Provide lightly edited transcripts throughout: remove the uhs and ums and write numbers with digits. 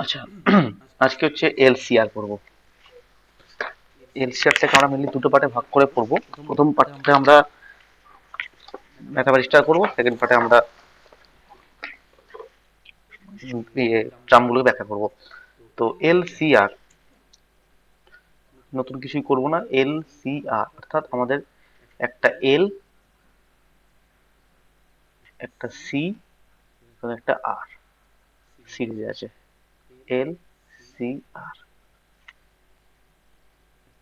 আচ্ছা, আজকে হচ্ছে এলসিআর পড়বো। এলসিআরটাকে আমরা মেনলি দুটো পার্টে ভাগ করে পড়বো। প্রথম পার্টে আমরা ম্যাথামেটিক্সটা করবো, সেকেন্ড পার্টে আমরা টার্মগুলো ব্যাখ্যা করবো। তো এলসিআর নতুন কিছুই করবো না। এলসিআর অর্থাৎ আমাদের একটা এল, একটা সি এবং একটা আর সিরিজে আছে। এল সি আর,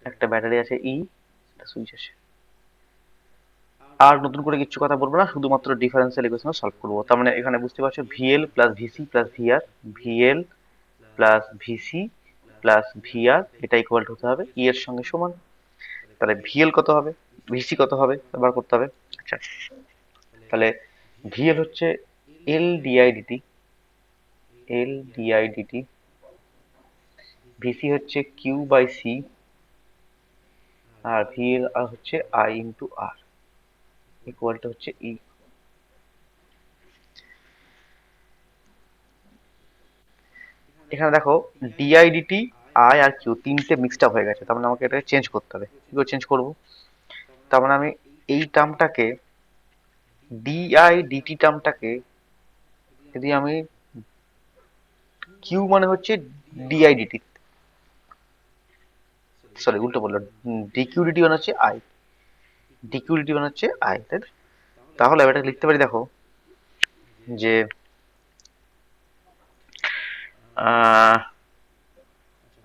একটা ব্যাটারি আছে ই, একটা সুইচ আছে। আর নতুন করে কিছু কথা বলবো না, শুধুমাত্র ডিফারেন্সিয়াল ইকুয়েশন সলভ করবো। তার মানে এখানে বুঝতে পারছো VL plus VC plus VR, VL plus VC plus VR এটা ইকুয়াল হতে হবে ই এর সঙ্গে সমান। তাহলে ভিএল কত হবে, ভিসি কত হবে বার করতে হবে। আচ্ছা, তাহলে ভিএল হচ্ছে L DI DT, L DI DT. VC হচ্ছে কিউ বাই সি, আর ভিএল আর হচ্ছে আই ইন্টু আর ইকুয়ালটা হচ্ছে ই। এখানে দেখো ডিআইডিটি, আই আর কিউ তিনটে মিক্সড আপ হয়ে গেছে, তার মানে আমাকে এটাকে চেঞ্জ করতে হবে। কি করে চেঞ্জ করবো? তার মানে আমি এই টার্মটাকে, ডিআইডিটি টার্মটাকে যদি আমি, কিউ মানে হচ্ছে ডিআইডিটি, সরি উল্টো বললাম, ডিকিউডিটি মানে হচ্ছে আই, ডিকিউডিটি মানে হচ্ছে আই, তাই তো? তাহলে আমি এটা লিখতে পারি, দেখো যে আহ,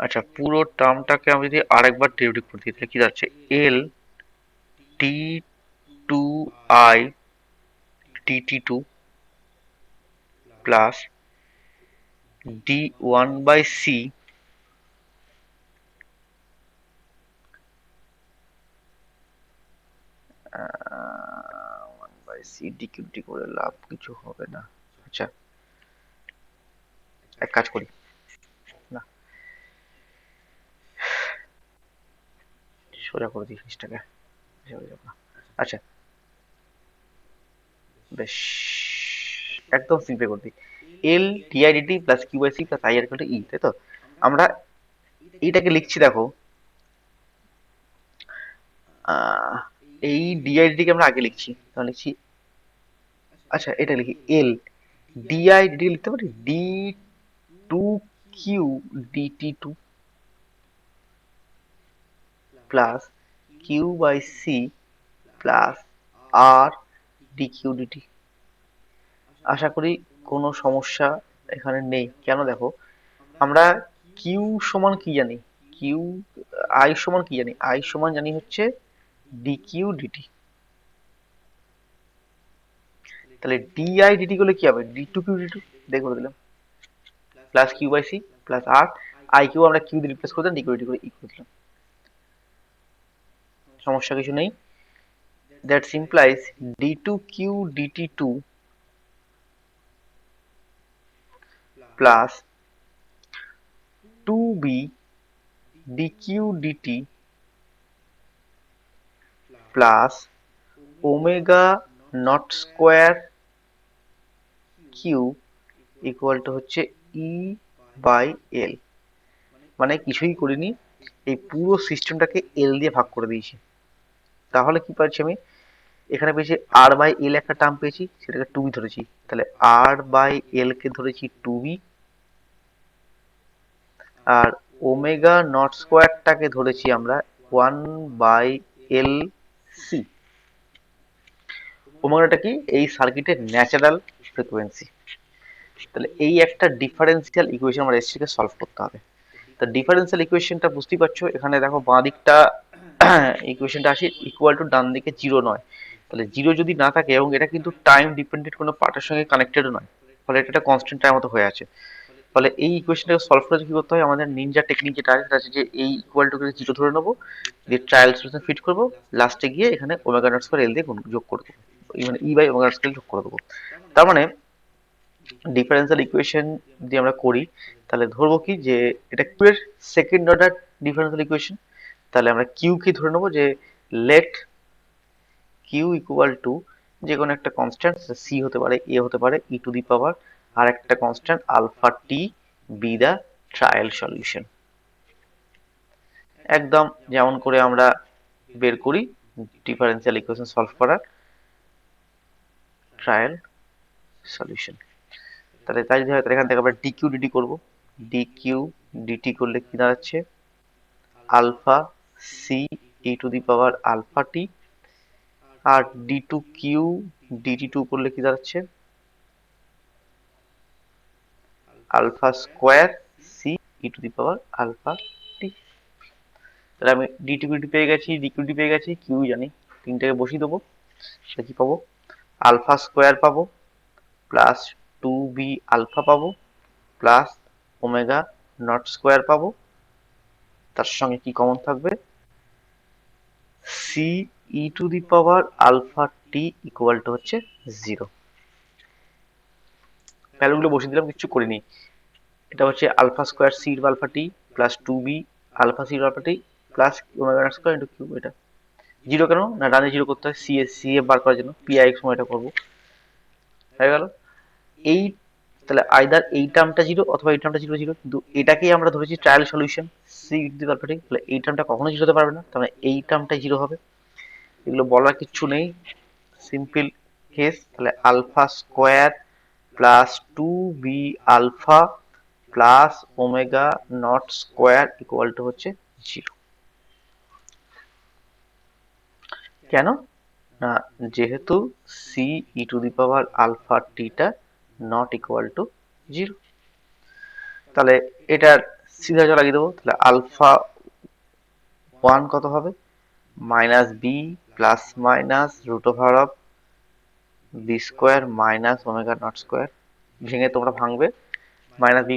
আচ্ছা পুরো টার্মটাকে আমি যদি আরেকবার ডেরিভেটিভ করে দিই তাহলে কি যাচ্ছে, L T two I T two plus D one by C one by C DQDT করে লাভ কিছু হবে না। আচ্ছা, এক কাজ করি, না সোজা করে দিই জিনিসটাকে, সোজা যাবে না। আচ্ছা, বেশ, একদম সিম্পল করে দিই। L DIDT plus Q by C plus I R E, তাই তো? আমরা এইটাকে লিখছি, দেখো আহ, এই ডিআইডিটি কে আমরা আগে লিখছি, তাহলে লিখছি, আচ্ছা এটা লিখি এল ডিআইডিটি লিখতে পারি D two Q DT two plus Q by C plus R D Q DT. আশা করি কোনো সমস্যা এখানে নেই। কেন দেখো, আমরা কিউ সমান কি জানি, কিউ, আই সমান কি জানি, আই সমান জানি হচ্ছে ডি কিউ ডিটি। তাহলে ডিআই ডিটি করলে কি হবে, D two Q D two, দেখে করে দিলাম, plus Q by C plus R, I Q আমরা কিউ দিয়ে রিপ্লেস করে দিলাম, ডি কিউ ডিটি করে ই করে দিলাম। সমস্যা কিছু নেই। That implies D two Q DT two plus two B D Q DT plus omega not square Q equal to হচ্ছে ই বাই এল। মানে কিছুই করিনি, এই পুরো সিস্টেমটাকে এল দিয়ে ভাগ করে দিয়েছি। তাহলে কি পাচ্ছি আমি, এখানে পেয়েছি আর বাই এল, একটা টার্ম পেয়েছি সেটাকে টু বি ধরেছি, তাহলে আর বাই এল কে ধরেছি টু বি, আর ওমেগা নট স্কোয়ারটাকে ধরেছি আমরা ওয়ান বাই এল সি। ওমেগাটা কি, এই সার্কিটের ন্যাচারাল ফ্রিকোয়েন্সি। তাহলে এই একটা ডিফারেন্সিয়াল ইকুয়েশন আমরা এসছিকে সলভ করতে হবে। তো ডিফারেন্সিয়াল ইকুয়েশনটা বুঝতেই পারছো, এখানে দেখো বাঁ দিকটা ইকুয়েশনটা আসে ইকুয়াল টু, ডান দিকে জিরো নয়। তাহলে জিরো যদি না থাকে, এবং এটা কিন্তু টাইম ডিপেন্ডেন্ট কোনো পার্টের সঙ্গে কানেক্টেড নয়, ফলে এটা একটা কনস্ট্যান্ট টাইম মতো হয়ে আছে। ফলে এই ইকুয়েশনটাকে সলভ করে কি করতে হয়, আমাদের নিনজা টেকনিক যেটা আছে সেটা আছে যে এই ইকুয়াল টু জিরো ধরে নেবো, দিয়ে ট্রায়াল সলিউশন ফিট করবো, লাস্টে গিয়ে এখানে ওমেগা নট স্কয়ার এল দিয়ে যোগ করে দেবো, মানে ই বাই ওমেগা নট স্কয়ার যোগ করে দেবো। তার মানে ডিফারেন্সিয়াল ইকুয়েশন যদি আমরা করি, তাহলে ধরবো কি যে এটা কিউ এর সেকেন্ড অর্ডার ডিফারেন্সিয়াল ইকুয়েশন। তাহলে আমরা কিউ কি ধরে নেবো যে লেট কিউ ইকুয়াল টু যে কোনো একটা কনস্ট্যান্ট, সি হতে পারে, এ হতে পারে, ই টু দি পাওয়ার আর একটা constant alpha t be the trial solution। একদম যেমন করে আমরা বের করি ডিফারেন্সিয়াল ইকুয়েশন সলভ করার ট্রায়াল সলিউশন। তাহলে তাই যদি হয় তাহলে এখান থেকে আমরা ডিকিউ ডিটি করবো। ডিকিউ ডিটি করলে কি দাঁড়াচ্ছে, alpha c E to the power alpha t, আর d two Q DT two করলে কি দাঁড়াচ্ছে, alpha square c E to the power alpha t. তাহলে আমি ডিটি কিউটি পেয়ে গেছি, ডিকিউটি পেয়ে গেছি, কিউ জানি, তিনটাকে বসিয়ে দেবো। সেটা কি পাবো, আলফা স্কোয়ার পাবো প্লাস টু বি আলফা পাবো প্লাস ওমেগা নট স্কোয়ার পাবো, তার সঙ্গে কি কমন থাকবে, c E to the power alpha t equal to হচ্ছে 0। ভ্যালুগুলো বসিয়ে দিলাম, কিছু করিনি। এটা হচ্ছে alpha square c alpha t plus two B alpha c alpha t plus omega not square into q. এটা 0 কেন না, ডানে 0 করতে হয় সি এ বার করার জন্য, পি আই এক্স এটা করবো, হয়ে গেল। এই তাহলে আইদার এই টার্মটা 0 অথবা এই টার্মটা 0 কিন্তু এটাকেই আমরা ধরেছি trial solution c alpha t, তাহলে এই টার্মটা কখনো 0 হতে পারবে না, তাহলে এই টার্মটাই 0 হবে। এগুলো বলার কিচ্ছু নেই, সিম্পল কেস। তাহলে alpha square plus two B alpha plus omega not square equal to হচ্ছে 0। কেন না, যেহেতু C E to the power alpha টিটা নট ইকুয়াল টু 0। তাহলে এটার সিধা লাগিয়ে দেবো। তাহলে আলফা ওয়ান কত হবে, minus B plus minus root over of B square minus omega not square. ভেঙে তোমরা ভাঙবে, minus B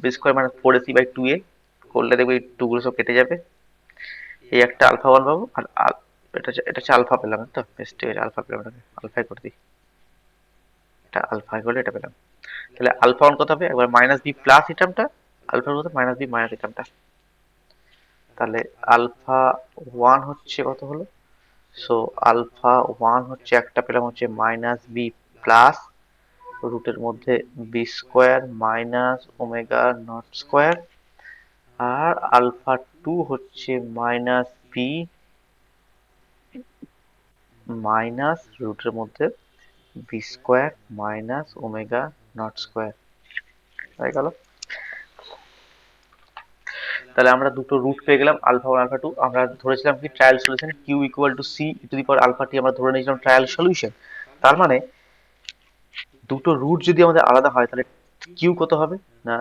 B square minus four AC by two A করলে দেখবে টু গুলো সব কেটে যাবে। এই একটা আলফা ওয়ান পাবো, আর এটা হচ্ছে আলফা পেলাম, তো বেশ ঠিক আছে, আলফা পেলাম, এটাকে আলফাই করে দিই, এটা আলফা করলে এটা পেলাম। তাহলে আলফা ওয়ান কত হবে, একবার মাইনাস বি প্লাস এই টার্মটা, আলফার মধ্যে মাইনাস বি মাইনাস এই টার্মটা। তাহলে আলফা ওয়ান হচ্ছে কত হলো, সো আলফা ওয়ান হচ্ছে একটা পেলাম হচ্ছে মাইনাস বি প্লাস রুটের মধ্যে B square minus omega not square, আর আলফা টু হচ্ছে মাইনাস বি মাইনাস রুটের মধ্যে B square minus omega not square. হয়ে গেল। তাহলে আমরা দুটো রুট পেয়ে গেলাম, আলফা ওয়ান আলফা টু। আমরা ধরেছিলাম কি trial solution q equal to c to the power alpha t, আমরা ধরে নিয়েছিলাম ট্রায়াল সলিউশন। তার মানে দুটো রুট যদি আমাদের আলাদা হয় তাহলে কিউ কত হবে না,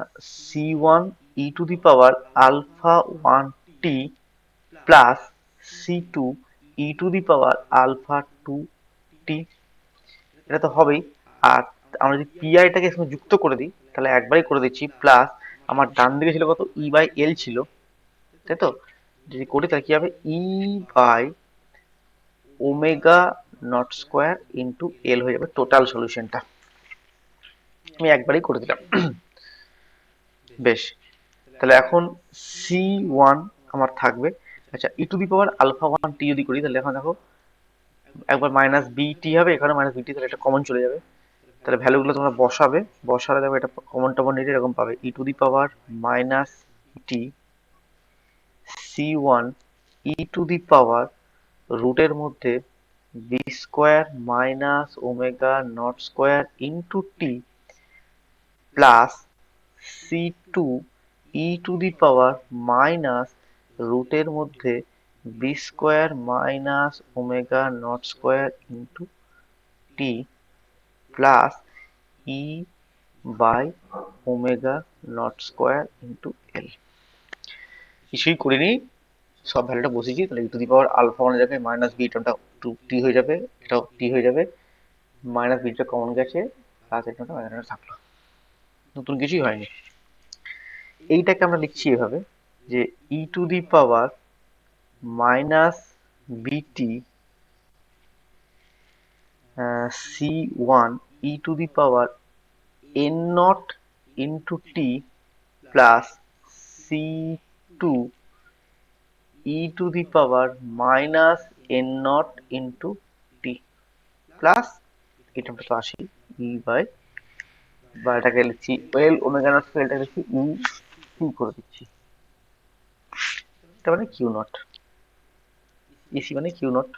C one E to the power alpha one T plus C two E to the power alpha two T, এটা তো হবেই। আর আমরা যদি পিআইটাকে সঙ্গে যুক্ত করে দিই তাহলে একবারই করে দিচ্ছি, প্লাস আমার ডান দিকে ছিল কত, ই বাই এল ছিল, তাই তো, যদি করি তাহলে কি হবে, E by omega not square into L হয়ে যাবে টোটাল সলিউশনটা। আমি একবারই করে দিলাম। বেশ, তাহলে এখন সি ওয়ান আমার থাকবে, আচ্ছা E to the power alpha one T যদি করি তাহলে এখন দেখো একবার মাইনাস বি টি হবে, এখানে মাইনাস বি টি, তাহলে এটা কমন চলে যাবে। তাহলে ভ্যালুগুলো তোমরা বসাবে, বসালে দেখো এটা কমন টমন নিলে এরকম পাবে, E to the power minus T C one E to the power রুটের মধ্যে B square minus omega not square into T plus C two E to the power minus রুটের মধ্যে B square minus omega not square into T plus E by omega not square into L. কিছুই করিনি, সব ভ্যালুটা বসিয়েছি। তাহলে E to the power alpha ওয়ানের জায়গায় মাইনাস বি টার্মটা টু টি হয়ে যাবে, এটাও টি হয়ে যাবে, মাইনাস বিটা কমন গেছে, প্লাস এই টার্মটা মাইনাস থাকলো, নতুন কিছুই হয়নি। এইটাকে আমরা লিখছি এভাবে যে e to the power minus বিটি C one E to the power N naught into T plus C two E to the power minus N naught into T plus এই টার্মটা তো আসি ই বাই বা এটাকে লিখছি ওয়েল ওমেগা নট স্কয়ার, এটাকে লিখছি ই কিউ করে দিচ্ছি। এটা মানে কিউ নট, ইসি মানে কিউ নট।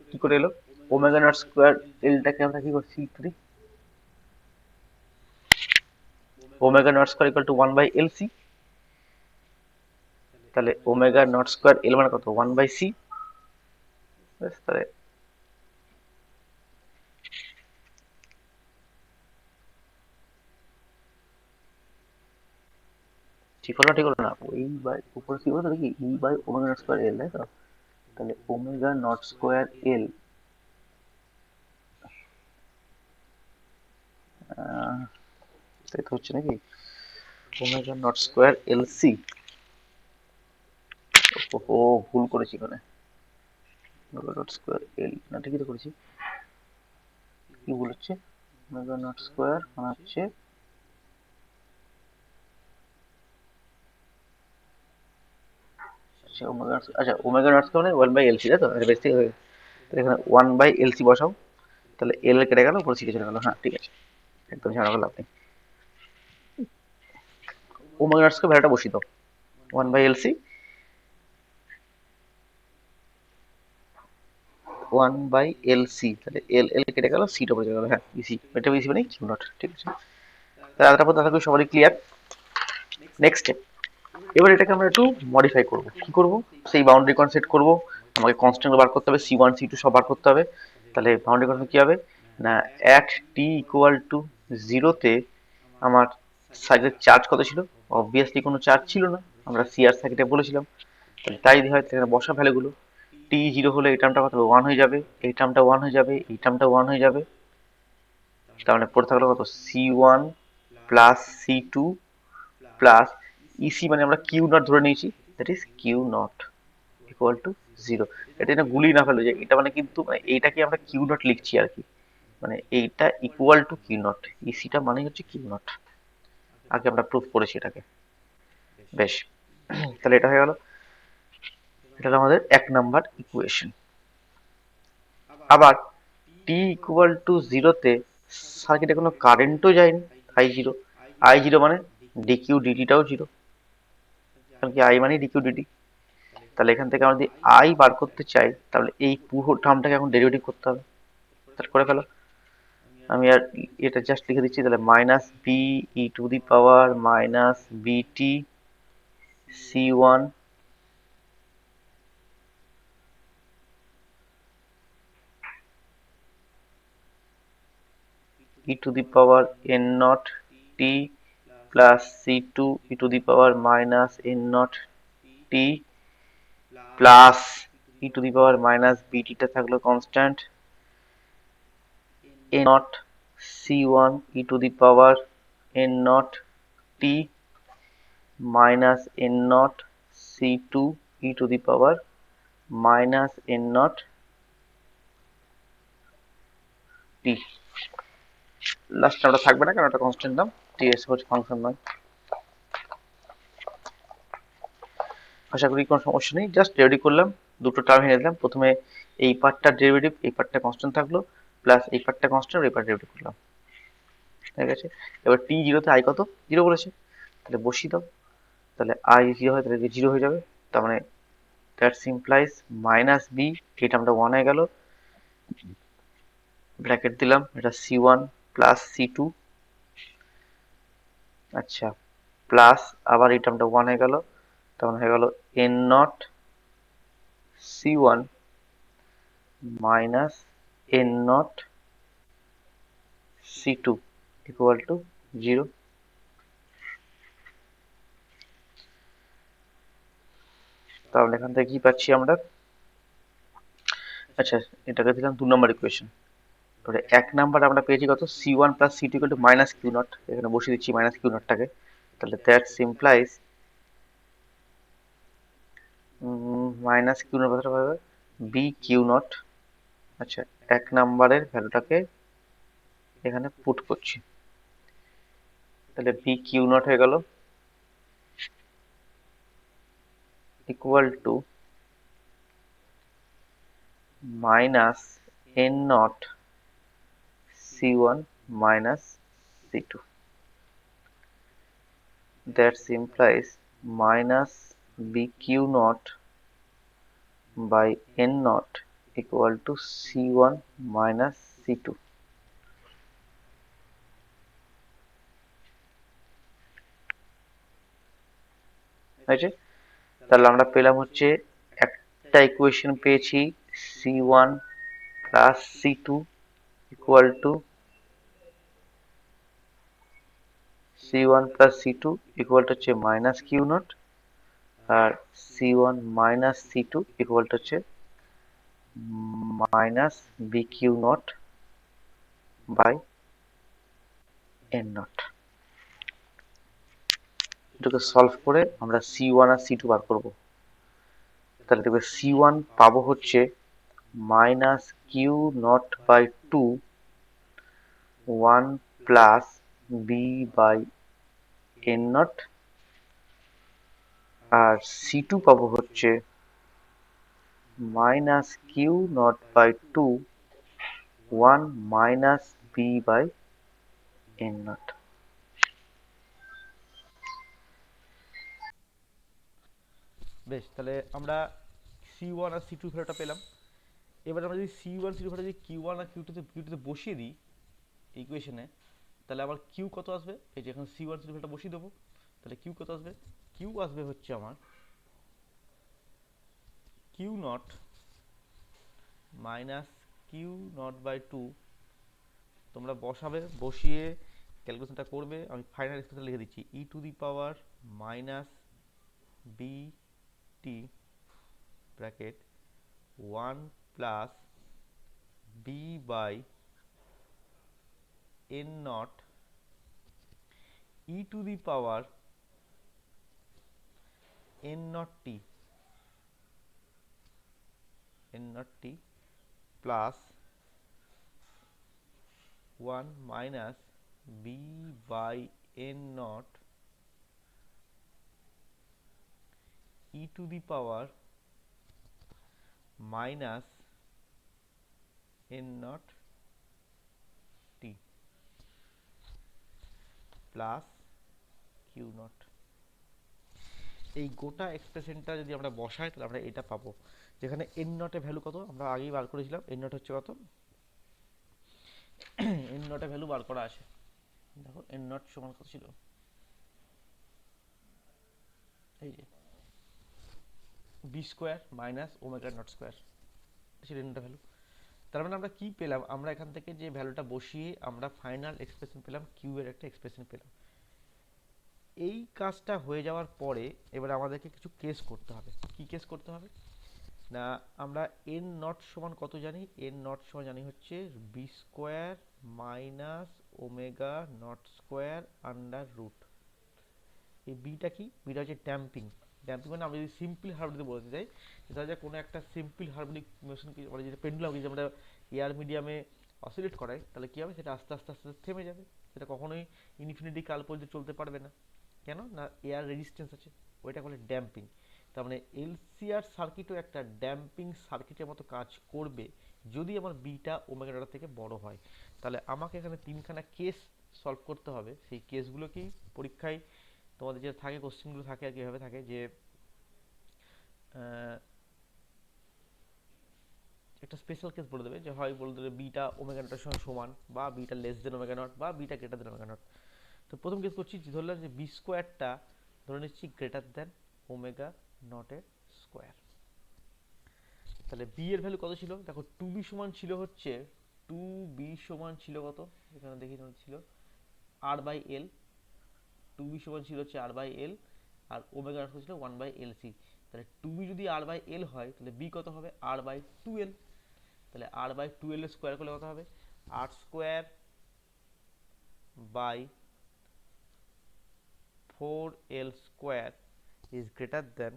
কি করে এলো? ওমেগা নট স্কয়ার এলটাকে আমরা কি করছি একটু দেখি। Omega naught square equal to 1 by L C. তাহলে ওমেগা নট স্কয়ার এল মানে কত? 1 বাই সি। তাহলে ঠিক হলো, ঠিক হলো না? ওই বাই উপরে কি বলতো দেখি, ই বাই ওমেগা নট স্কয়ার এল, তাই তো? তাহলে ওমেগা নট স্কয়ার এল, তাই তো হচ্ছে নাকি? Omega naught square L C. ও ভুল করেছি এখানে। ওমেগা নট স্কয়ার এল না, ঠিকই তো করেছি। কি ভুল হচ্ছে? ওমেগা নট স্কয়ার মানে হচ্ছে, আচ্ছা ওমেগা, আচ্ছা ওমেগা নট স্কয়ার মানে 1 বাই এল সি, তাই তো? এটা বেশ ঠিক হয়ে গেছে। তাহলে এখানে 1 বাই এল সি বসাও। তাহলে এল কেটে গেল, উপরে সি চলে গেল। হ্যাঁ ঠিক আছে, একদম ঝামেলা করলে আপনি। ওমেগা নট স্কয়ার ভ্যালুটা বসিয়ে দাও। 1 by L c, 1 by L C. তাহলে এল এল কেটে গেল, সিটা বসে গেল। হ্যাঁ ইসি, এটা ইসি মানে কিউ নট। ঠিক আছে, তাহলে আদার পর তাহলে সবারই ক্লিয়ার। নেক্সট স্টেপ, এবার এটাকে আমরা একটু মডিফাই করব। কি করব? সেই বাউন্ডারি কনসেপ্ট করব। আমাকে কনস্ট্যান্ট বার করতে হবে, সি ওয়ান সি টু সব বার করতে হবে। তাহলে বাউন্ডারি কনসেপ্ট কি হবে না, অ্যাট টি ইকুয়াল টু জিরোতে আমার সাইডের চার্জ কত ছিল? অবভিয়াসলি কোনো চার্জ ছিল না, আমরা সি আর সার্কিটে বলেছিলাম। তাহলে তাই যদি হয় তাহলে বসা ভ্যালুগুলো, টি জিরো হলে এই টার্মটা কত? ওয়ান হয়ে যাবে, এই টার্মটা ওয়ান হয়ে যাবে, এই টার্মটা ওয়ান হয়ে যাবে। তার মানে পড়ে থাকলো কত? C one plus C two plus ইসি মানে আমরা কিউ নট ধরে নিয়েছি, that is q naught equal to zero. এটা না গুলি না ফেলো যে এটা মানে, কিন্তু মানে এইটাকে আমরা কিউ নট লিখছি আর কি, মানে এইটা ইকুয়াল টু কিউ নট, ইসিটা মানে হচ্ছে কিউ নট। আগে আমরা প্রুফ করেছি এটাকে। বেশ, তাহলে এটা হয়ে গেল, এটা হলো আমাদের 1 নাম্বার ইকুয়েশন। আবার টি ইকুয়াল টু জিরোতে সার্কিটে কোনো কারেন্টও যায়নি, আই জিরো। আই জিরো মানে ডিকিউ ডিটিটাও জিরো, কারণ কি আই মানে ডিকিউ ডিটি। তাহলে এখান থেকে আমরা যদি আই বার করতে চাই, তাহলে এই পুরো টার্মটাকে এখন ডেরিভেটিভ করতে হবে। তাহলে করে ফেলো। আমি আর এটা জাস্ট লিখে দিচ্ছি, তাহলে minus B E to the power minus বিটি C one e to the power n naught t plus c2 e to the power minus n naught t plus e to the power minus bt টা থাকলো constant, n naught c1 e to the power n naught t minus n naught c2 e to the power minus n naught t। Last আমরা থাকবে না, কারণ এটা constant নাম, T S হচ্ছে function নয়। আশা করি কোনো সমস্যা নেই, জাস্ট রেডি করলাম, দুটো টার্ম এনে দিলাম। প্রথমে এই পার্টটা ডেরিভেটিভ, এই পার্টটা কনস্ট্যান্ট থাকলো, প্লাস এই পার্টটা কনস্ট্যান্ট, এই পার্ট ডেরিভেটিভ করলাম। ঠিক আছে, এবার টি জিরোতে আই কত? জিরো বলেছে, তাহলে বসিয়ে দাও। তাহলে আই জিরো হয়, তাহলে জিরো হয়ে যাবে। তার মানে দ্যাট সিম্পলাইজ মাইনাস বি, এই টার্মটা ওয়ান হয়ে গেল, ব্র্যাকেট দিলাম, এটা c one plus C two, আচ্ছা প্লাস আবার এই টার্মটা ওয়ান হয়ে গেল, তখন হয়ে গেল n naught c one minus N naught c two equal to zero. তাহলে এখান থেকে কি পাচ্ছি আমরা? আচ্ছা, এটাকে দিলাম 2 নম্বর ইকুয়েশন। তাহলে 1 নাম্বার আমরা পেয়েছি কত? C one plus C two equal to minus Q naught, এখানে বসিয়ে দিচ্ছি মাইনাস কিউ নটটাকে। তাহলে that simplify minus Q naught কথাটা হবে বি কিউ নট। আচ্ছা, 1 নাম্বারের ভ্যালুটাকে এখানে পুট করছি, তাহলে বি কিউ নট হয়ে গেল equal to minus N naught c one minus C2. That implies minus BQ naught by N naught equal to C1 minus C2. হয়েছে? তাহলে আমরা পেলাম হচ্ছে একটা ইকুয়েশন পেয়েছি C1 plus C2 equal to C1 plus C2 equal to হচ্ছে minus Q naught, আর C1 minus C2 equal to হচ্ছে minus BQ naught by N naught. এটাকে সলভ করে আমরা C1 আর C2 বার করবো। তাহলে দেখবে C1 পাবো হচ্ছে minus Q naught by 2 1 plus B by N naught, আর C2 পাবো হচ্ছে minus Q naught by 2 1 minus B by N naught. বেশ, তাহলে আমরা C1 আর C2 ভ্যালুটা পেলাম। এবার আমরা যদি C1 C2 ভ্যালু যদি Q1 আর Q2তে বসিয়ে দিই ইকুয়েশনে, তাহলে আবার Q কত আসবে? এই যে এখন C1 C2 ভ্যালুটা বসিয়ে দেবো, তাহলে Q কত আসবে? Q আসবে হচ্ছে আমার Q naught minus Q naught by 2। তোমরা বসাবে, বসিয়ে ক্যালকুলেশনটা করবে, আমি ফাইনাল এক্সপ্রেশন লিখে দিচ্ছি E to the power minus B T bracket 1 plus B by N naught E to the power N naught T plus 1 minus B by N naught E to the power minus N naught T plus Q naught. এই গোটা এক্সপ্রেশনটা যদি আমরা বসাই তাহলে আমরা এটা পাবো, যেখানে এন নটের ভ্যালু কত আমরা আগেই বার করেছিলাম। এন নট হচ্ছে কত? এন নটের ভ্যালু বার করা আছে, দেখো এন নট সমান কত ছিল, এই যে b square minus omega not square ছিল এন নটের ভ্যালু। তার মানে আমরা কি পেলাম? আমরা এখান থেকে যে ভ্যালুটা বসিয়ে আমরা ফাইনাল এক্সপ্রেশন পেলাম, কিউ এর একটা এক্সপ্রেশন পেলাম। এই কাজটা হয়ে যাওয়ার পরে এবার আমাদেরকে কিছু কেস করতে হবে। কি কেস করতে হবে না, আমরা এন নট সমান কত জানি? এন নট সমান জানি হচ্ছে B square minus omega not square under root. এই বিটা কি? বিটা হচ্ছে ড্যাম্পিং। ড্যাম্পিং মানে আমরা যদি সিম্পল হারমোনিক বলতে চাই, সেটা হচ্ছে কোনো একটা সিম্পল হারমোনিক মোশন, মানে যেটা পেন্ডুলাম যে আমরা এয়ার মিডিয়ামে অসিলেট করাই, তাহলে কি হবে? সেটা আস্তে আস্তে আস্তে আস্তে থেমে যাবে, সেটা কখনোই ইনফিনিটি কাল পর্যন্ত চলতে পারবে না। কেন না? এয়ার রেজিস্ট্যান্স আছে, ওইটা বলে ড্যাম্পিং। তার মানে এলসিআর সার্কিটও একটা ড্যাম্পিং সার্কিটের মতো কাজ করবে যদি আমার বিটা ওমেগা নট থেকে বড় হয়। তাহলে আমাকে এখানে তিনখানা কেস সলভ করতে হবে। সেই কেসগুলো কি পরীক্ষায় তোমাদের যে থাকে, কোশ্চেনগুলো থাকে আর কিভাবে থাকে যে একটা স্পেশাল কেস বলে দেবে, যে হয় বলে দেবে বিটা ওমেগা নটের সঙ্গে সমান, বা beta less than omega naught, বা beta greater than omega naught. তো প্রথম কেস করছি, ধরলাম যে বি স্কোয়ারটা ধরে নিচ্ছি গ্রেটার দেন ওমেগা নটের স্কোয়ার। তাহলে বি এর ভ্যালু কত ছিল? দেখো টু বি সমান ছিল হচ্ছে, টু বি সমান ছিল কত এখানে দেখি ছিল R by L. Two B সমান ছিল হচ্ছে আর বাই এল, আর ওমেগা নট ছিল ওয়ান বাই এল সি। তাহলে টু বি যদি আর বাই এল হয়, তাহলে বি কত হবে? R by two L. তাহলে R by two L square করলে কত হবে? R square by four L square is greater than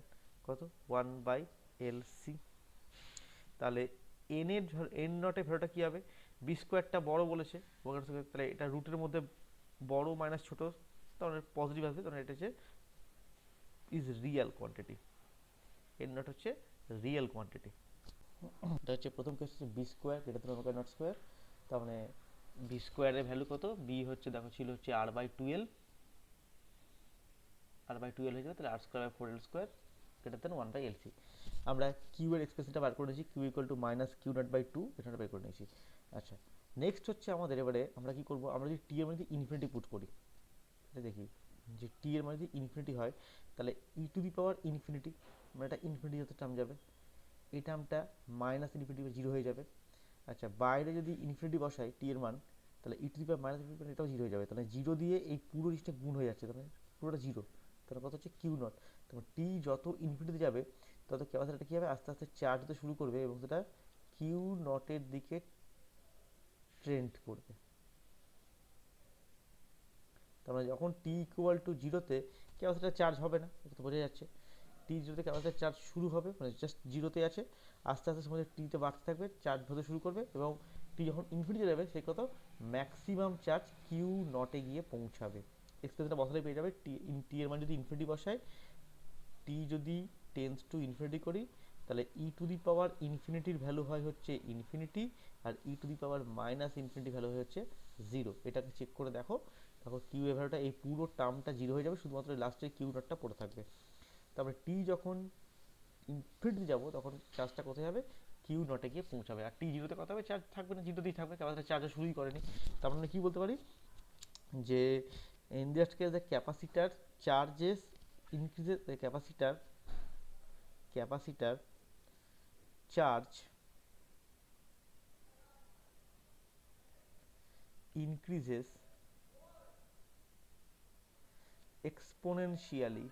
কত? One by L C. তাহলে এন এর এন নটের ভ্যালুটা কি হবে? বি স্কোয়ারটা বড় বলেছে, তাহলে এটা রুটের মধ্যে বড় মাইনাস ছোট, তাহলে পজিটিভ আসবে, তাহলে এটা হচ্ছে is real quantity. N naught হচ্ছে রিয়েল কোয়ান্টিটি। এটা হচ্ছে প্রথম কেস, হচ্ছে B square greater than omega not square. তার মানে বি স্কোয়ারের ভ্যালু কত, বি হচ্ছে দেখো ছিল হচ্ছে r/12, r/12 হয়ে যাবে, তাহলে r²/4l² গ্রেটার দেন 1/lc। আমরা কিউ এর এক্সপ্রেশনটা বার করে নিয়েছি, Q equal to minus Q naught, এটা বের করে নিয়েছি। আচ্ছা, নেক্সট হচ্ছে আমাদের এবারে আমরা কি করব, আমরা যদি টি এর মধ্যে ইনফিনিটি পুট করি, এটা দেখি যে টি এর মানে যদি ইনফিনিটি হয় তাহলে E to the power infinity, মানে এটা ইনফিনিটি যত টার্ম যাবে, এই টার্মটা মাইনাস ইনফিনিটি জিরো হয়ে যাবে। আচ্ছা, বাইরে যদি ইনফিনিটি বসাই টি এর মান, তাহলে E to the power minus infinity এটাও জিরো হয়ে যাবে, তাহলে জিরো দিয়ে এই পুরো জিনিসটা গুণ হয়ে যাচ্ছে, তাহলে পুরোটা জিরো, তাহলে কত হচ্ছে কিউ নট। তখন টি যত ইনফিনিটিতে যাবে তত ক্যাপাসিটারটা কী হবে, আস্তে আস্তে চার্জ হতে শুরু করবে এবং সেটা কিউ নটের দিকে ট্রেন্ড করবে। তার মানে যখন টি ইকুয়াল টু জিরোতে ক্যাপাসিটার চার্জ হবে না, এটা তো বোঝা যাচ্ছে। টি জিরোতে ক্যাপাসিটার চার্জ শুরু হবে, মানে জাস্ট জিরোতে আছে, আস্তে আস্তে সময় টিতে বাড়তে থাকবে, চার্জ হতে শুরু করবে এবং টি যখন ইনফিনিটি যাবে সে কত ম্যাক্সিমাম চার্জ কিউ নটে গিয়ে পৌঁছাবে। এক্সপ্রেশনটা বসালে পেয়ে যাবে টি এর মান যদি ইনফিনিটি বসায়, টি যদি টেন্স টু ইনফিনিটি করি, তাহলে E to the power ইনফিনিটির value হয় হচ্ছে ইনফিনিটি, আর e to the power minus infinity value হয় হচ্ছে জিরো। এটাকে চেক করে দেখো, দেখো কিউ এর ভ্যালুটা এই পুরো টার্মটা জিরো হয়ে যাবে, শুধুমাত্র লাস্টের কিউ নটটা পড়ে থাকবে। তারপরে টি যখন ইনফিনিটি যাবো তখন চার্জটা কোথায় যাবে, কিউ নটে গিয়ে পৌঁছাবে, আর টি জিরোতে কত হবে, চার্জ থাকবে না, জিরোতেই থাকবে, ক্যাপাসিটার চার্জ শুরুই করেনি। তার মানে কি বলতে পারি যে in that case the capacitor charges increases, the capacitor charge increases exponentially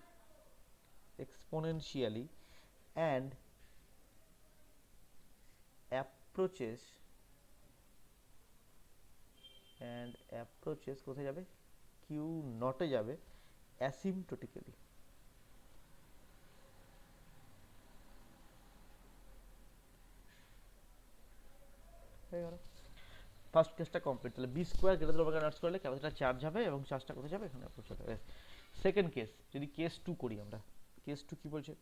and approaches কোথায় যাবে, কিউ নটে যাবে অ্যাসিম্পটোটিক্যালি। হয়ে গেল ফার্স্ট কেসটা কমপ্লিট। তাহলে b square greater than omega not square হলে ক্যাপাসিটার চার্জ হবে এবং চার্জটা কোথায় যাবে, এখানে পৌঁছাতে হবে। সেকেন্ড কেস, যদি কেস টু করি আমরা, কেস টু কি বলছে,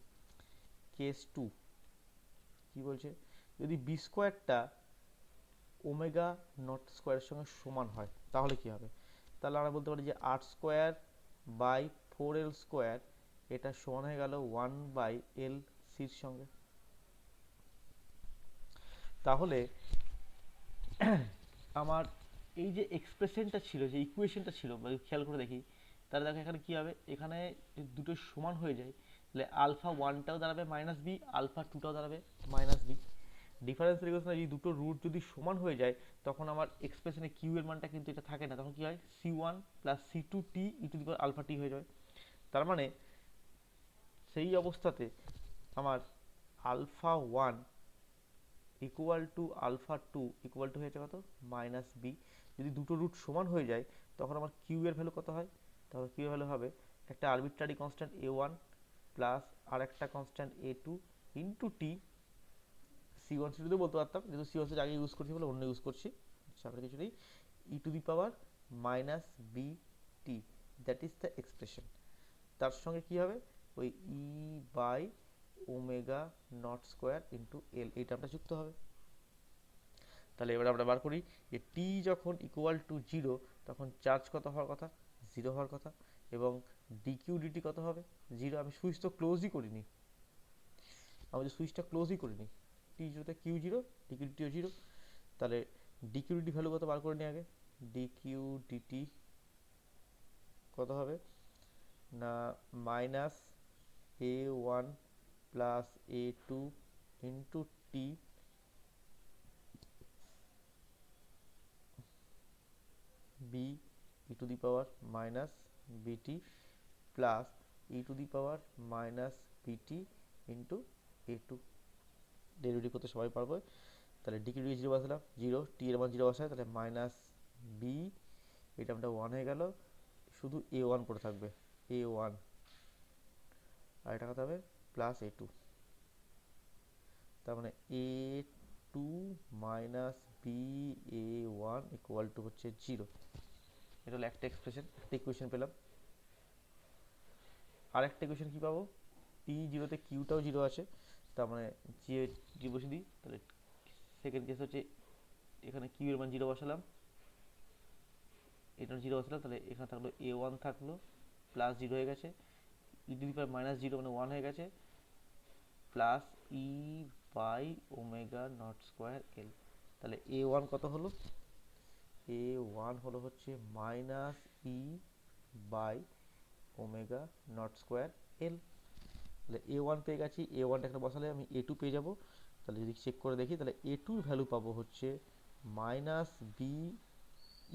কেস টু কি বলছে, যদি বি স্কোয়ারটা ওমেগা নট স্কোয়ারের সঙ্গে সমান হয় তাহলে কি হবে, তাহলে আমরা বলতে পারি যে r²/4l², এটা সমান হয়ে গেল 1/l/c সঙ্গে। তাহলে আমার এই যে এক্সপ্রেশনটা ছিল, যে ইকুয়েশনটা ছিল, খেয়াল করে দেখি, তাহলে দেখো এখানে কি হবে, এখানে যদি দুটো সমান হয়ে যায় তাহলে আলফা ওয়ানটাও দাঁড়াবে মাইনাস বি, আলফা টুটাও দাঁড়াবে মাইনাস বি। ডিফারেন্স ইকুয়েশনে এই দুটো রুট যদি সমান হয়ে যায় তখন আমার এক্সপ্রেশনে কিউ এর মানটা কিন্তু এটা থাকে না, তখন কি হয় c1 plus c2t e to the power alpha t হয়ে যায়। তার মানে সেই অবস্থাতে আমার alpha one equal to alpha two equal to হয়েছে কত মাইনাস বি। যদি দুটো রুট সমান হয়ে যায় তখন আমার কিউ এর ভ্যালু কত হয়, তাহলে কিউ এর ভ্যালু হবে একটা আরবিট্রারি কনস্ট্যান্ট a1 প্লাস আর একটা constant a2 into T, c1 c2 বলতে পারতাম, যেহেতু c1 আগে ইউজ করছি বলে অন্য ইউজ করছি, সামনে কিছু নেই, E to the power minus B T, that is the expression. তার সঙ্গে কি হবে, ওই E by omega not square into L, এই টার্মটা যুক্ত হবে। তাহলে এবার আমরা বার করি যে টি যখন ইকুয়াল টু জিরো তখন চার্জ কত হওয়ার কথা, জিরো হওয়ার কথা, এবং ডিকিউ ডিটি কত হবে, জিরো। আমি সুইচ তো ক্লোজই করিনি, আমি যে সুইচটা ক্লোজই করিনি, টি জিরোতে কিউ জিরো, ডিকিউ ডিটিও জিরো, তাহলে ডিকিউ ডিটি ভ্যালু কত বার করে নিই আগে, ডিকিউ ডিটি কত হবে না minus A one plus A two into T B E to the power minus BT plus E to the power minus BT into A two. Derivative করতে সবাই পারবো, তাহলে ডিকি ডিকি জিরো বসালাম, জিরো টি এর মান জিরো বসায়, তাহলে মাইনাস বি, এটা আমরা ওয়ান হয়ে গেল, শুধু এ ওয়ান পড়ে থাকবে, এ ওয়ান, আর এটা কত হবে প্লাস এ টু, তার মানে A two minus B A one equal to হচ্ছে জিরো। এটা হলো একটা এক্সপ্রেশন, একটা ইকুয়েশন পেলাম। আর একটা ইকুয়েশন কী পাবো, টি জিরোতে কিউটাও জিরো আছে, তার মানে জি বসে দিই, তাহলে সেকেন্ড কেস হচ্ছে এখানে কিউ এর মান জিরো বসালাম, এটা 0 বসালে তাহলে এখানে থাকলো a1 থাকলো প্লাস 0 হয়ে গেছে, ই টু দি পাওয়ার মাইনাস 0 মানে 1 হয়ে গেছে, plus E by omega not square L. তাহলে a1 কত হলো? a1 হলো হচ্ছে minus E by omega not square L. তাহলে a1 পেয়ে গেছি, a1টা এখানে বসালে আমি a2 পেয়ে যাব। তাহলে যদি চেক করে দেখি তাহলে a2 ভ্যালু পাবো হচ্ছে minus B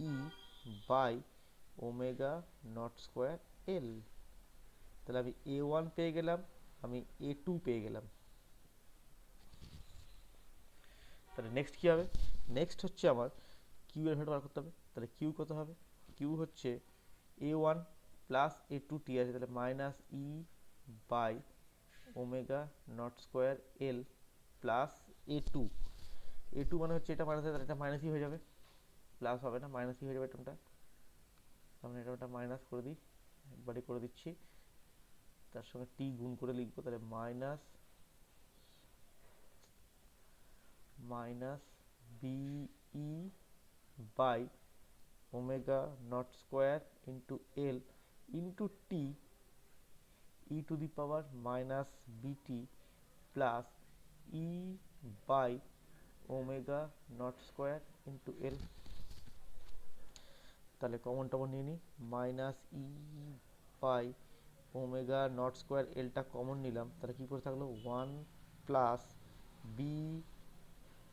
E by omega not square L. তাহলে আমি a1 পেয়ে গেলাম, আমি a2 পেয়ে গেলাম। তাহলে নেক্সট কী হবে? নেক্সট হচ্ছে আমার কিউ এর ভ্যালু বার করতে হবে। তাহলে কিউ কত হবে? কিউ হচ্ছে a1 প্লাস a2 টি আছে, তাহলে minus E by omega not square l plus a2 মানে হচ্ছে এটা মাইনাস, তাহলে এটা মাইনাসই হয়ে যাবে, প্লাস হবে না, মাইনাসই হয়ে যাবে টার্মটা। তাহলে এটা মাইনাস করে দিই, একবারই করে দিচ্ছি, তার সঙ্গে টি গুণ করে লিখবো, তাহলে minus minus BE by omega not square into L into T E to the power minus BT plus E by omega not square into L. তাহলে কমন টমন নিয়ে নিই, minus E by omega not square এলটা common নিলাম, তাহলে কী করে থাকলো 1 plus B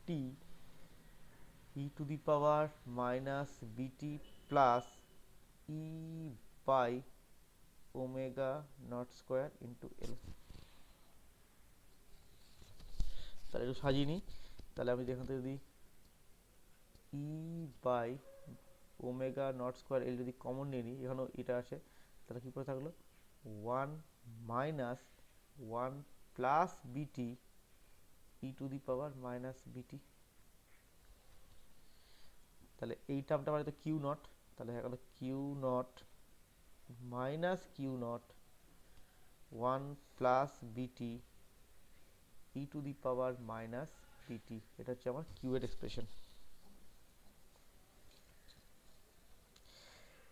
T E to the power minus BT plus E by omega not square into L. তাহলে একটু সাজিয়ে নিই, তাহলে আমি এখান থেকে যদি ই বাই ওমেগা নট স্কোয়ার এল যদি কমন নিয়ে নিই, এখানেও এটা আছে, তাহলে কী করে থাকলো 1 minus 1 plus bt e to the power minus BT. তাহলে এই টার্মটা মানে তো কিউ নট, তাহলে হয়ে গেল q naught minus Q naught 1 plus bt e to the power minus বিটি। এটা হচ্ছে আমার কিউ এর এক্সপ্রেশন।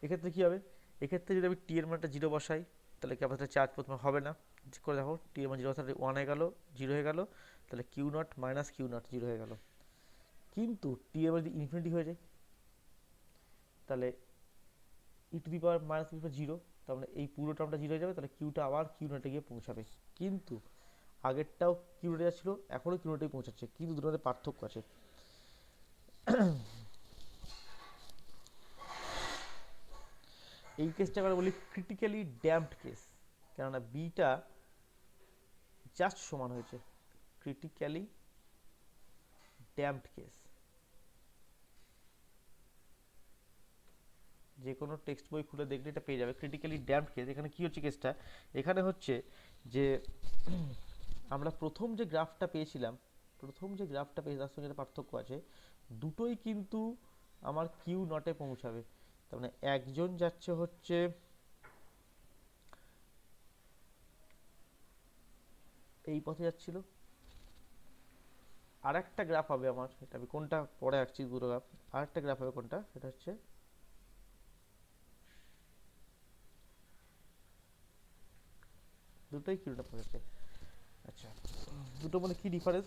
এক্ষেত্রে কী হবে? এক্ষেত্রে যদি আমি টি এর মানটা 0 বসাই, তাহলে ক্যাপাসিটর চার্জ প্রথমে হবে না। চেক করে দেখো, টি এর মান 0 বসালে 1 হয়ে গেল, 0 হয়ে গেল, তাহলে Q naught minus Q naught 0 হয়ে গেল। কিন্তু টি এর মান যদি ইনফিনিটি হয়ে যায়, তাহলে E to the power minus E পাওয়ার 0, তার মানে এই পুরো টার্মটা 0 হয়ে যাবে, তাহলে কিউটা আবার কিউ নটে গিয়ে পৌঁছাবে। কিন্তু আগেরটাও কিউ নটে যাচ্ছিলো, এখনও কিউ নটেই পৌঁছাচ্ছে, কিন্তু দুটোর মধ্যে পার্থক্য আছে। এই কেসটা আমরা বলি ক্রিটিক্যালি ড্যাম্পড কেস, কেননা বিটা জাস্ট সমান হয়েছে। ক্রিটিক্যালি ড্যাম্পড কেস, যে কোনো টেক্সট বই খুলে দেখলে এটা পেয়ে যাবে। ক্রিটিক্যালি ড্যাম্পড কেস, এখানে কি হচ্ছে কেসটা? এখানে হচ্ছে যে আমরা প্রথম যে গ্রাফটা পেয়েছিলাম তার সঙ্গে একটা পার্থক্য আছে, দুটোই কিন্তু আমার কিউ নটে পৌঁছাবে। তার মানে একজন যাচ্ছে হচ্ছে এই পথে যাচ্ছিল, আর একটা গ্রাফ হবে আমার, এটা আমি কোনটা পরে আঁকছি দুটো গ্রাফ, আর একটা গ্রাফ হবে কোনটা, সেটা হচ্ছে দুটোই কিউ নটে পৌঁছাচ্ছে। আচ্ছা, দুটোর মধ্যে কী ডিফারেন্স?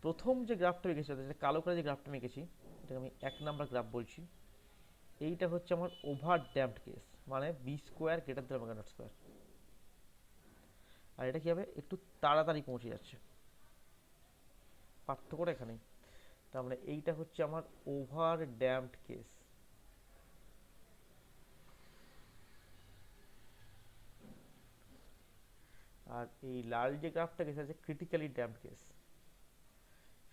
প্রথম যে গ্রাফটা এঁকেছি, যেটা কালো করে যে গ্রাফটা এঁকেছি, এটাকে আমি 1 নাম্বার গ্রাফ বলছি। এইটা হচ্ছে আমার ওভার ড্যাম্পড কেস, মানে B square greater than omega not square. আর এটা কি হবে? একটু তাড়াতাড়ি পৌঁছে যাচ্ছে, পার্থক্যটা এখানেই। তার মানে এইটা হচ্ছে আমার ওভার ড্যাম্পড কেস। আর এই লাল যে গ্রাফটা গেছে আছে ক্রিটিক্যালি ড্যাম্পড কেস।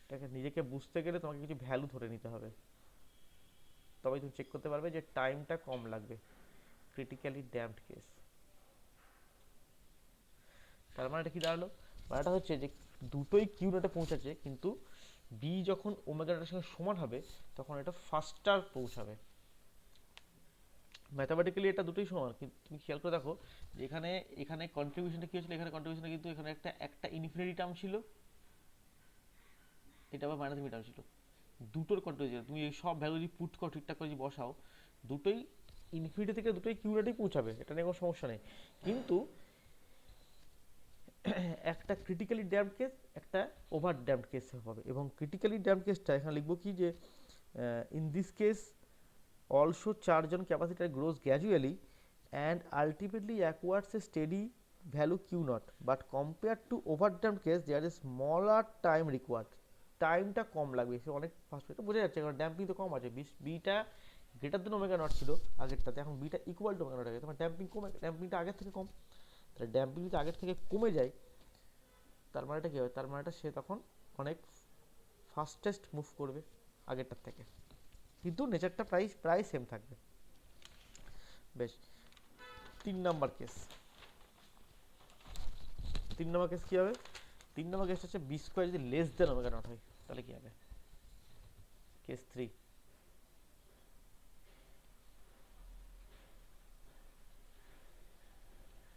এটাকে নিজেকে বুঝতে গেলে তোমাকে কিছু ভ্যালু ধরে নিতে হবে, তবেই তুমি চেক করতে পারবে যে টাইমটা কম লাগবে। ক্রিটিক্যালি ড্যাম্পড কেস, তার মানে এটা কি দাঁড়ালো? মানেটা হচ্ছে যে দুটোই কিউ নটে পৌঁছাচ্ছে, কিন্তু বি যখন ওমেগা নটের সঙ্গে সমান হবে তখন এটা ফাস্টার পৌঁছাবে। ম্যাথামেটিক্যালি এটা দুটোই সমান, কিন্তু তুমি খেয়াল করে দেখো যে এখানে এখানে কন্ট্রিবিউশনটা কি হচ্ছিল, এখানে কন্ট্রিবিউশনটা কিন্তু এখানে একটা একটা ইনফিনিটি টার্ম ছিল, এটা আবার মাইনাস টার্ম ছিল। দুটোর কন্ট্রিবিউশন তুমি এই সব ভ্যালু যদি পুট করো ঠিকঠাক করে যদি বসাও, দুটোই ইনফিনিটি থেকে দুটোই কিউ নটেই পৌঁছাবে, এটা নিয়ে কোনো সমস্যা নেই। কিন্তু একটা ক্রিটিক্যালি ড্যাম্পড কেস, একটা ওভার ড্যাম্পড কেস হবে, এবং ক্রিটিক্যালি ড্যাম্পড কেসটা এখানে লিখবো কি যে in this case also charge on capacitor grows gradually and ultimately acquires a steady value q naught, but compared to overdamped case there is smaller time required, টাইমটা কম লাগবে, সে অনেক ফাস্ট, এটা বোঝা যাচ্ছে কারণ ড্যাম্পিং তো কম আছে, beta greater than omega naught ছিল আগেরটাতে, এখন beta equal to omega not আছে, তোমার ড্যাম্পিং কমে, ড্যাম্পিংটা আগের থেকে কম, তাহলে ড্যাম্পিং যদি আগের থেকে কমে যায় তার মানে এটা কী হবে, তার মানে এটা সে তখন অনেক ফাস্টেস্ট মুভ করবে আগেরটার থেকে, কিন্তু নেচারটা প্রায় সেম থাকবে। বেশ, 3 নম্বর কেস, 3 নম্বর কেস কী হবে, 3 নম্বর কেসটা হচ্ছে বি স্কোয়ার যদি লেস দেন ওমেগা নট হয় তাহলে কী হবে, case 3।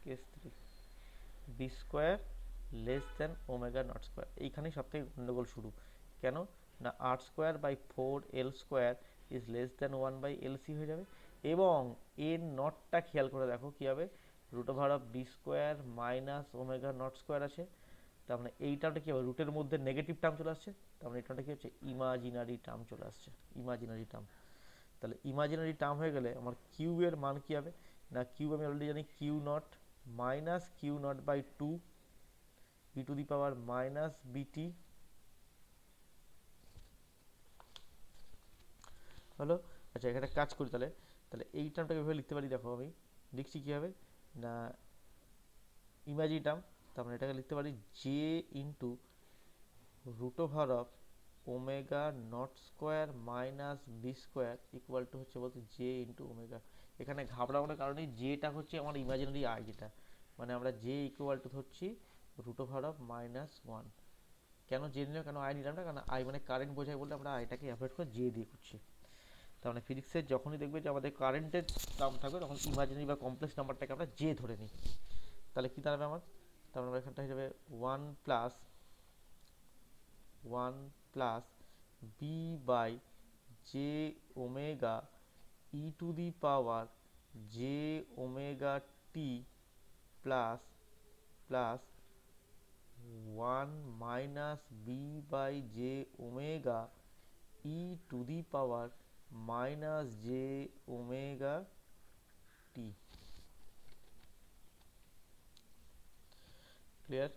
Case 3 B square less than omega not square, এইখানেই সব থেকে গন্ডগোল শুরু। কেন না, R square by 4 L square is less than 1/LC হয়ে যাবে, এবং এর নটটা খেয়াল করে দেখো কী হবে, root over of B square minus omega not square আছে, তার মানে এই টার্মটা কী হবে, রুটের মধ্যে নেগেটিভ টার্ম চলে আসছে, তার মানে এই টার্মটা কী হচ্ছে, ইমাজিনারি টার্ম চলে আসছে, ইমাজিনারি টার্ম। তাহলে ইমাজিনারি টার্ম হয়ে গেলে আমার কিউ এর মান কী হবে, না কিউ আমি অলরেডি জানি q naught minus Q naught by 2 E to the power minus bt হলো। আচ্ছা, এখানে কাজ করি তাহলে, তাহলে এই টার্মটাকে এভাবে লিখতে পারি, দেখো আমি লিখছি কী হবে না ইমাজিনারি টার্ম, তার মানে এটাকে লিখতে পারি j into root over of omega not square minus b square equal to হচ্ছে বলতে জে ইন্টু ওমেগা। এখানে ঘাবড়ানোর কারণে জেটা হচ্ছে আমার ইমাজিনারি আই, যেটা মানে আমরা জে ইকুয়াল টু ধরছি রুট ওভার অফ -1। কেন জে নিলাম, কেন আই নিলাম না, কারণ আই মানে কারেন্ট বোঝায় বলে আমরা আইটাকে অ্যাভয়েড করে জে দিয়ে করছি। তার মানে ফিজিক্সের যখনই দেখবে যে আমাদের কারেন্টের টার্ম থাকবে তখন ইমাজিনারি বা কমপ্লেক্স নাম্বারটাকে আমরা জে ধরে নিই। তাহলে কী দাঁড়াবে আমার, তার মানে এখানটা হয়ে যাবে 1 plus B by J omega E to the power J omega T plus plus 1 - B by J omega E to the power minus J omega T. Clear?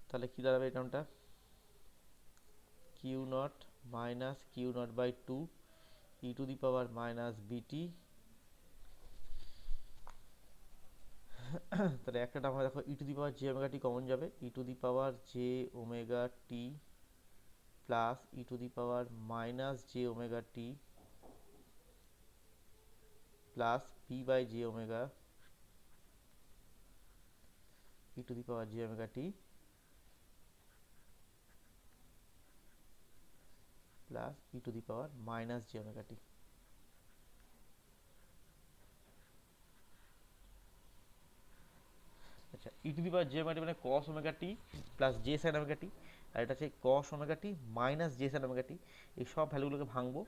তাহলে কী দাঁড়াবে এই টার্মটা, Q naught minus Q naught by 2 E to the power minus BT. তাহলে একটা term হয় দেখো E to the power J omega T common যাবে, E to the power J omega T plus E to the power minus J omega T plus P by J omega E to the power J omega T plus E to the power minus J omega T. আচ্ছা, E to the power J omega T মানে cos omega T plus J sine omega T, আর এটা হচ্ছে cos omega T minus J sine omega T. এই সব ভ্যালুগুলোকে ভাঙবো,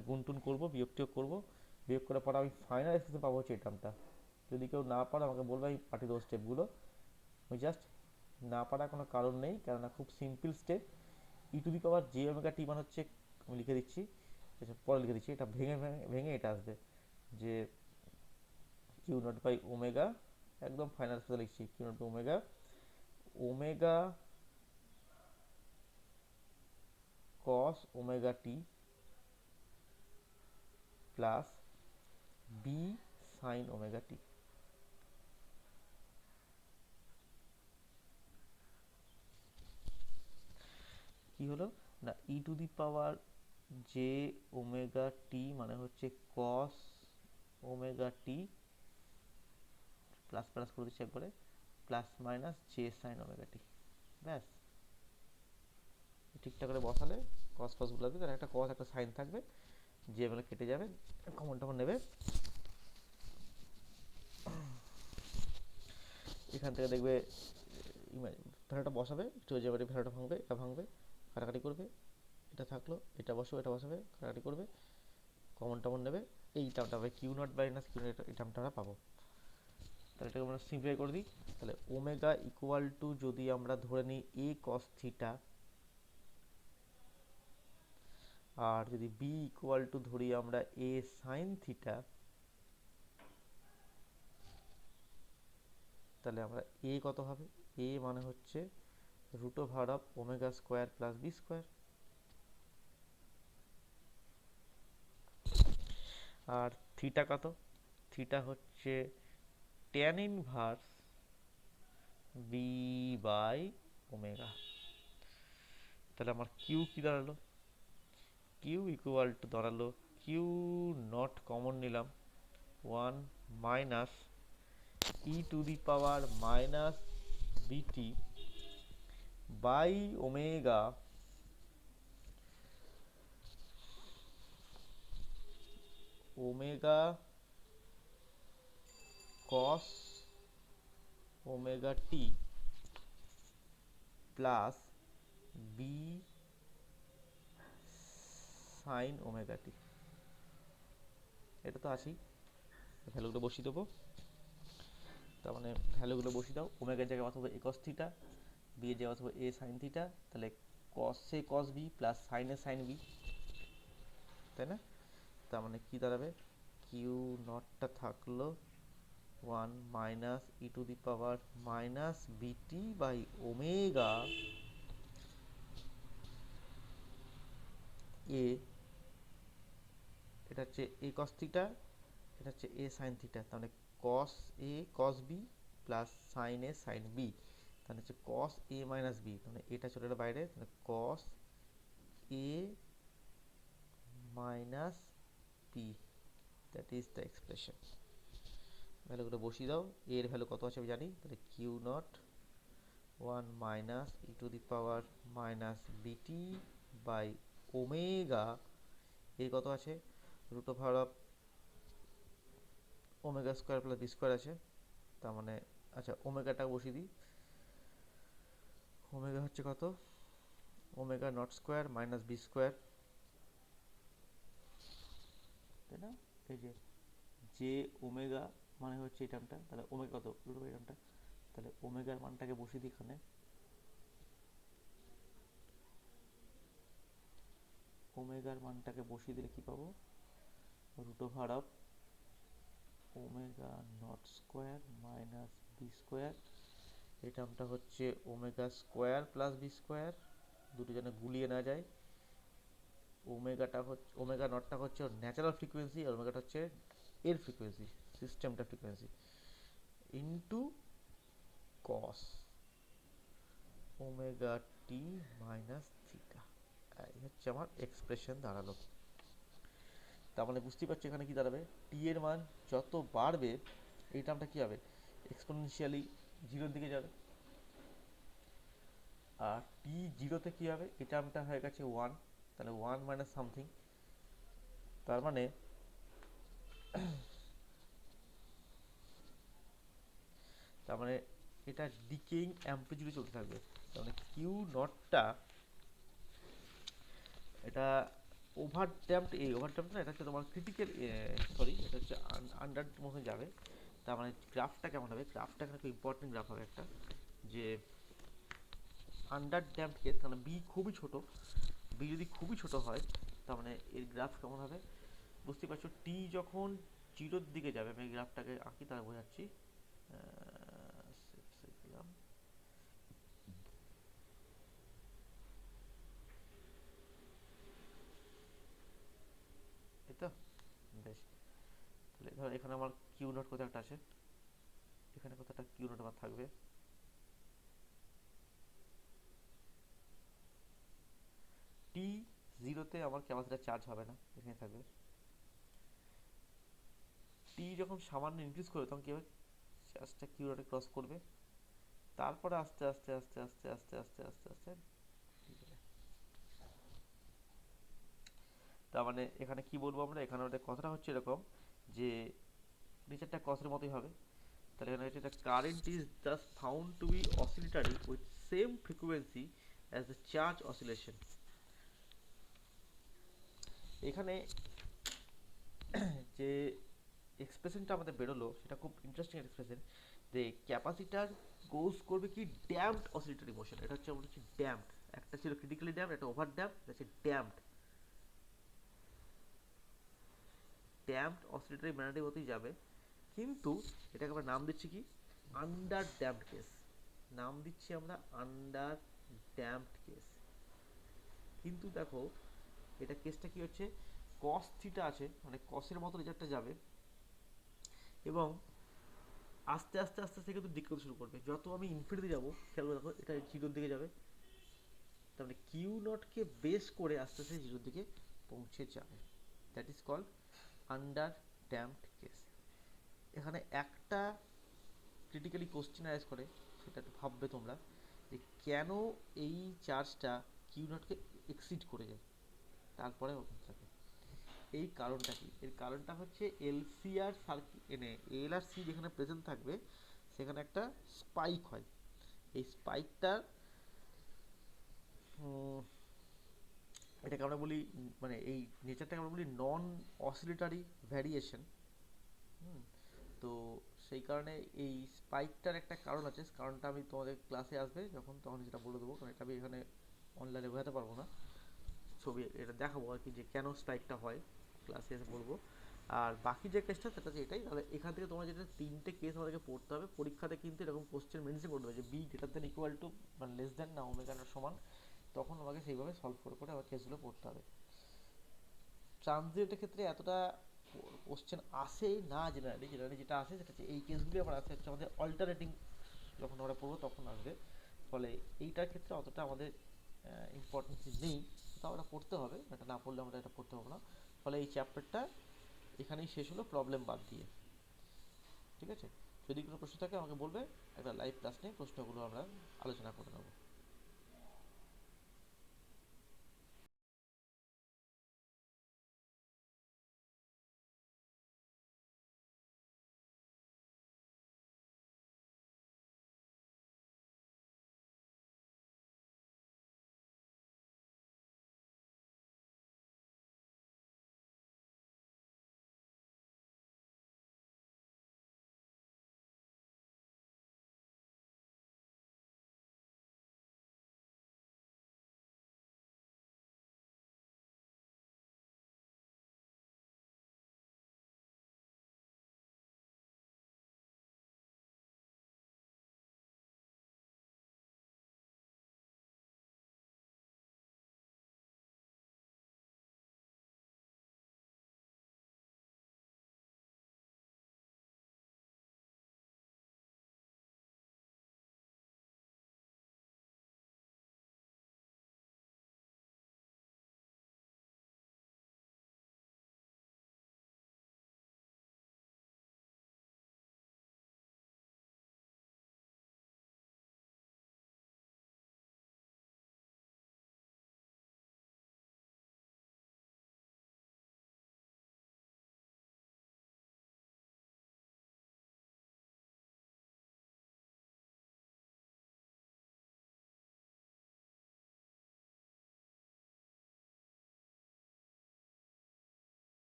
গুণটুন করবো, বিয়োগ টিয়োগ করবো, বিয়োগ করার পর আমি ফাইনাল এক্সপ্রেশন পাবো হচ্ছে এই টার্মটা। যদি কেউ না পারো আমাকে বলবে, আমি পাঠিয়ে দেবো স্টেপগুলো, আমি জাস্ট না পারার কোনো কারণ নেই, কেননা খুব simple step. E to the power J omega T মানে হচ্ছে, আমি লিখে দিচ্ছি, আচ্ছা পরে লিখে দিচ্ছি, এটা ভেঙে ভেঙে ভেঙে এটা আসবে যে কিউ নট বাই ওমেগা, একদম ফাইনাল স্পেসে লিখছি Q naught by omega, omega cos omega T plus B sine omega T. কি হলো না, E to the power J omega T মানে হচ্ছে cos omega T, plus plus করে দিচ্ছি একবারে, plus minus J sine omega T. ব্যাস, ঠিকঠাক করে বসালে কস ফসগুলো আসবে, তার একটা কস একটা সাইন থাকবে, যে মানে কেটে যাবে, কমন টমন নেবে। এখান থেকে দেখবে ভ্যালুটা বসাবে, একটু যে ভ্যালুটা ভাঙবে, এটা ভাঙবে, কাটাকাটি করবে, এটা থাকলো, এটা বসাবে, এটা বসাবে, কাটাকাটি করবে, কমন টমন নেবে, এই টার্মটা হবে q naught minus Q naught, এই টার্মটা আমরা পাবো। তাহলে এটাকে আমরা সিম্পলিফাই করে দিই। তাহলে ওমেগা ইকুয়াল টু যদি আমরা ধরে নিই এ কস থিটা, আর যদি বি ইকুয়াল টু ধরি আমরা এ সাইন থিটা, তাহলে আমরা এ কত হবে, এ মানে হচ্ছে root over of omega square plus B square. আর থিটা কত, থিটা হচ্ছে tan inverse B by omega. তাহলে আমার কিউ কি দাঁড়ালো, কিউ ইকুয়াল টু দাঁড়ালো কিউ নট কমন নিলাম, 1 minus E to the power minus BT by omega omega cos omega T plus B sine omega T. এটা তো আছেই, ভ্যালুগুলো বসিয়ে দেবো। তার মানে ভ্যালুগুলো বসিয়ে দাও, ওমেগার জায়গায় অথবা এ কস থিটা, বি এর জায়গায় অথবা এ সাইন থিটা, তাহলে কস এ কস বি প্লাস সাইন এ সাইন বি, তাই না? তার মানে কি দাঁড়াবে, কিউ নটটা থাকলো 1 minus E to the power minus BT by omega এ, এটা হচ্ছে এ কস থিটা, এটা হচ্ছে এ সাইন থিটা, তাহলে কস এ কস বি প্লাস সাইন এ সাইন বি, তাহলে হচ্ছে কস এ মাইনাস বি, তাহলে এটা চলে গেল বাইরে, তাহলে cos A minus B, that is the expression. ভ্যালুগুলো বসিয়ে দাও, এর ভ্যালু কত আছে আমি জানি, তাহলে Q naught 1 minus E to the power minus BT by omega, A কত আছে root over of omega square plus B square আছে, তার মানে আচ্ছা ওমেগাটা বসিয়ে দিই, ওমেগা হচ্ছে কত, omega not square minus b square, তাই না? এই যে যে ওমেগা মানে হচ্ছে এই টার্মটা, তাহলে ওমেগা কত রুট ওভার এই টার্মটা, তাহলে ওমেগার মানটাকে বসিয়ে দিই এখানে, ওমেগার মানটাকে বসিয়ে দিলে কি পাবো, root over of omega not square minus b square, এই টার্মটা হচ্ছে omega square plus B square, দুটো যেন গুলিয়ে না যায়। ওমেগাটা হচ্ছে, ওমেগা নটটা হচ্ছে ওর ন্যাচারাল ফ্রিকোয়েন্সি, আর ওমেগাটা হচ্ছে এর ফ্রিকোয়েন্সি, সিস্টেমটা frequency, into cos omega T minus theta, এই হচ্ছে আমার এক্সপ্রেশন দাঁড়ালো। তার মানে বুঝতেই পারছো এখানে কি দাঁড়াবে, টি এর মান যত বাড়বে এই টার্মটা কি হবে, এক্সপোনেনশিয়ালি জিরোর দিকে যাবে, আর টি জিরোতে কি হবে, এই টার্মটা হয়ে গেছে 1, তাহলে 1 মাইনাস সামথিং, তার মানে তার মানে এটা ডিকেইং অ্যাম্পলিটিউডে চলতে থাকবে, তার মানে কিউ নটটা, এটা ওভার ড্যাম্পড, এই ওভার ড্যাম্পড না, এটা হচ্ছে তোমার ক্রিটিক্যাল, সরি এটা হচ্ছে আন্ডার মধ্যে যাবে। তার মানে গ্রাফটা কেমন হবে, গ্রাফটা এখানে খুব ইম্পর্টেন্ট গ্রাফ হবে একটা, যে আন্ডার ড্যাম্পড কেস, কারণ বি খুবই ছোট, বি যদি খুবই ছোট হয় তার মানে এর গ্রাফ কেমন হবে বুঝতে পারছো, টি যখন জিরোর দিকে যাবে, আমি এই গ্রাফটাকে আঁকি তাহলে বোঝাচ্ছি, এই তো বেশ। তাহলে ধরো এখানে আমার কিউ নট কোথাও একটা আছে, এখানে কোথাও একটা কিউ নট আমার থাকবে, টি জিরোতে আমার ক্যাপাসিটার চার্জ হবে না, এখানে থাকবে, টি যখন সামান্য ইনক্রিজ করবে তখন কি হবে, চার্জটা কিউ নটে ক্রস করবে, তারপরে আস্তে আস্তে আস্তে আস্তে আস্তে আস্তে আস্তে আস্তে, তার মানে এখানে কি বলবো আমরা, এখানে ওটা কথাটা হচ্ছে এরকম যে নেচারটা কসের মতোই হবে, তাহলে এখানে হচ্ছে the current is just found to be oscillatory with same frequency as the charge oscillation. এখানে যে এক্সপ্রেশনটা আমাদের বেরোলো সেটা খুব ইন্টারেস্টিং এক্সপ্রেশন, যে ক্যাপাসিটার গোজ করবে কি ড্যাম্পড অসিলেটরি মোশন। এটা হচ্ছে আমাদের হচ্ছে ড্যাম্পড, একটা ছিল ক্রিটিক্যালি ড্যাম্পড, একটা ওভার ড্যাম্পড, এটা হচ্ছে ড্যাম্পড। ড্যাম্পড অসিলেটরি ম্যানারে হতেই যাবে, কিন্তু এটাকে আমরা নাম দিচ্ছি কি আন্ডার ড্যাম্পড কেস, নাম দিচ্ছি আমরা আন্ডার ড্যাম্পড কেস। কিন্তু দেখো এটা কেসটা কি হচ্ছে, কস থিটা আছে, মানে কসের মতো রেজাল্টটা যাবে, এবং আস্তে আস্তে আস্তে আস্তে কিন্তু ডিক্রিজ শুরু করবে। যত আমি ইনফিনিটি যাবো, খেয়াল করে দেখো এটা জিরোর দিকে যাবে, তার মানে কিউ নটকে বেস করে আস্তে আস্তে জিরোর দিকে পৌঁছে যাবে। That is called under damped case. এখানে একটা ক্রিটিক্যালি কোশ্চেন অ্যারেজ করে, সেটা একটু ভাববে তোমরা, যে কেন এই চার্জটা কিউ নটকে এক্সিড করে যায় তারপরে ওখান থাকে। এই কারণটা কি? এর কারণটা হচ্ছে এলসিআর সার্কিট এনে এল আর সি যেখানে প্রেজেন্ট থাকবে সেখানে একটা স্পাইক হয়। এই স্পাইকটা এটাকে আমরা বলি, মানে এই নেচারটাকে আমরা বলি নন অসিলেটারি ভ্যারিয়েশন। তো সেই কারণে এই স্পাইকটার একটা কারণ আছে, কারণটা আমি তোমাদের ক্লাসে আসবে যখন, তখন যেটা বলে দেবো, কারণ এটা আমি এখানে অনলাইনে বোঝাতে পারবো না, ছবি এটা দেখাবো আর কি, যে কেন স্পাইকটা হয় ক্লাসে এসে বলবো। আর বাকি যে কেসটা সেটা হচ্ছে এটাই। তাহলে এখান থেকে তোমার যেটা তিনটে কেস আমাদেরকে পড়তে হবে পরীক্ষাতে, কিন্তু এরকম কোশ্চেন মেনশন করতে হবে যে b greater than equal to মানে লেস দেন না ওমেগা নট সমান, তখন আমাকে সেইভাবে সলভ করে করে আমার কেসগুলো পড়তে হবে। ট্রানজিটের ক্ষেত্রে এতটা কোশ্চেন আসে না, জেনারেলি জেনারেলি যেটা আসে সেটা হচ্ছে এই কেসগুলি আমার আসে হচ্ছে আমাদের অল্টারনেটিং, যখন আমরা পড়বো তখন আসবে। ফলে এইটার ক্ষেত্রে অতটা আমাদের ইম্পর্টেন্স নেই, তাও এটা পড়তে হবে, এটা না পড়লে আমরা এটা পড়তে পারবো না। ফলে এই চ্যাপ্টারটা এখানেই শেষ হলো, প্রবলেম বাদ দিয়ে। ঠিক আছে, যদি কোনো প্রশ্ন থাকে আমাকে বলবে, একটা লাইভ ক্লাস নিয়ে প্রশ্নগুলো আমরা আলোচনা করে নেবো।